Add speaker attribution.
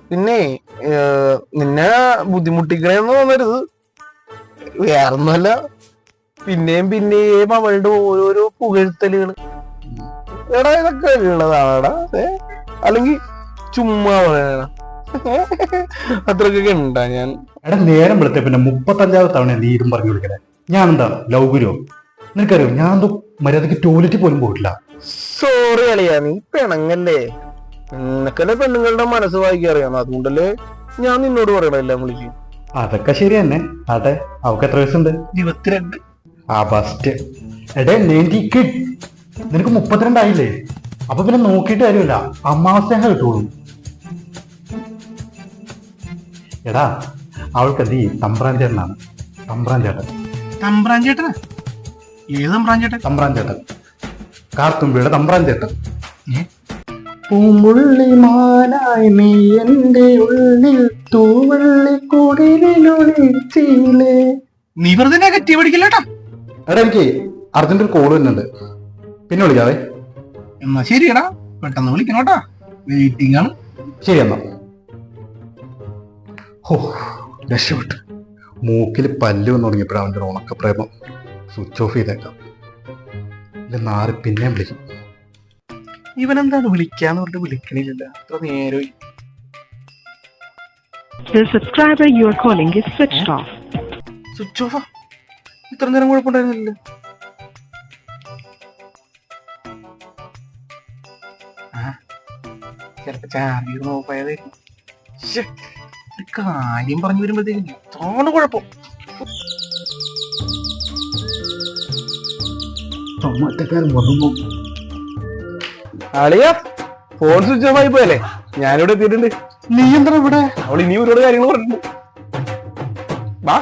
Speaker 1: പിന്നെ നിന്നെ ബുദ്ധിമുട്ടിക്കണേന്ന് തോന്നരുത്, വേറൊന്നുമല്ല. പിന്നെയും അവളുടെ ഓരോരോ പുകഴ്ത്തലുകള്. എടാ ഇതൊക്കെ ഉള്ളതാണടാ, അല്ലെങ്കിൽ ചുമ്മാ പറയണ അത്രക്കൊക്കെ ഉണ്ടാ ഞാൻ.
Speaker 2: എടാ നേരം വിളിച്ച പിന്നെ 35ാമത്തെ തവണ നീ ഇതും പറഞ്ഞു വിളിക്കണേ. ഞാൻ എന്താ ലവ് ഗുരുവോ? നിനക്കറിയോ ഞാൻ എന്തോ മര്യാദക്ക് ടോയ്ലറ്റിൽ പോലും പോയിട്ടില്ല.
Speaker 1: സോറി അളിയാ, നീ പെണങ്ങല്ലേ. നിനക്കല്ലേ പെണ്ണുങ്ങളുടെ മനസ്സ് വായിക്കാൻ അറിയാം, അതുകൊണ്ടല്ലേ ഞാൻ നിന്നോട് പറയണ എല്ലാം വിളിക്കും.
Speaker 2: അതൊക്കെ ശരി തന്നെ. അതെ, അവക്ക് എത്ര വയസ്സുണ്ട്?
Speaker 1: 22.
Speaker 2: ആ ബസ്റ്റ്. എടേ 90 കിഡ്, നിനക്ക് 32 ആയില്ലേ? അപ്പൊ പിന്നെ നോക്കിയിട്ട് കാര്യമില്ല, അമ്മാവസ്ഥ കിട്ടുള്ളൂ. എടാ അവൾക്ക് എന്ത് തമ്പ്രാൻ ചേട്ടനാണ്. തമ്പ്രാൻ ചേട്ടൻ.
Speaker 1: തമ്പ്രാൻ ചേട്ടനാ? ഏത് തമ്പ്രാൻ ചേട്ടൻ?
Speaker 2: തമ്പ്രാൻ ചേട്ടൻ, കാർത്തുമ്പിയുടെ തമ്പ്രാൻ ചേട്ടൻ. പൂമുള്ളിമാനായി നീ എന്റെ ഉള്ളിൽ തൂവള്ളിക്കൂടിലൊളിച്ചില്ലേ.
Speaker 1: നീ വെറുതെ കറ്റി പഠിക്കില്ലേട്ടാ.
Speaker 2: എടാ എനിക്ക് അർജന്റ് ഒരു കോള് വരുന്നുണ്ട്, പിന്നെ വിളിക്കാവേ.
Speaker 1: എന്നാ ശരിയടാ, പെട്ടെന്ന് വിളിക്കണോട്ടാ, വെയിറ്റിംഗ് ആണ്.
Speaker 2: ശരി എന്നാ. ഓ രക്ഷപ്പെട്ടു. മൂക്കിൽ പല്ല് വന്ന് തുടങ്ങിയപ്പോഴാണ് അവൻ്റെ ഉണക്കപ്രേമം. സ്വിച്ച് ഓഫ് ചെയ്തേക്കാം, ഇല്ല നാറ് പിന്നെയും വിളിക്കും.
Speaker 1: ഇവനെന്താണ് വിളിക്കാന്ന് പറഞ്ഞിട്ട് വിളിക്കണില്ല, അത്ര നേരം.
Speaker 3: The subscriber you are calling is switched off.
Speaker 1: Switch ഓഫാ? ഇത്ര നേരം കുഴപ്പമുണ്ടായിരുന്നില്ല. ചിലപ്പോ ചാർജ് നോക്കായതായിരിക്കും. ഒരു കാര്യം പറഞ്ഞു വരുമ്പോഴത്തേക്കും ഇതാണ് കുഴപ്പം. അളിയാ, ഫോൺ സ്വിച്ച് ഓഫ് ആയി പോയല്ലേ? ഞാനിവിടെ എത്തിയിട്ടുണ്ട്.
Speaker 2: നീ എന്താ ഇവിടെ?
Speaker 1: അവൾ ഇനി ഒരുപാട് കാര്യങ്ങൾ പറഞ്ഞിട്ടുണ്ട്. വാ.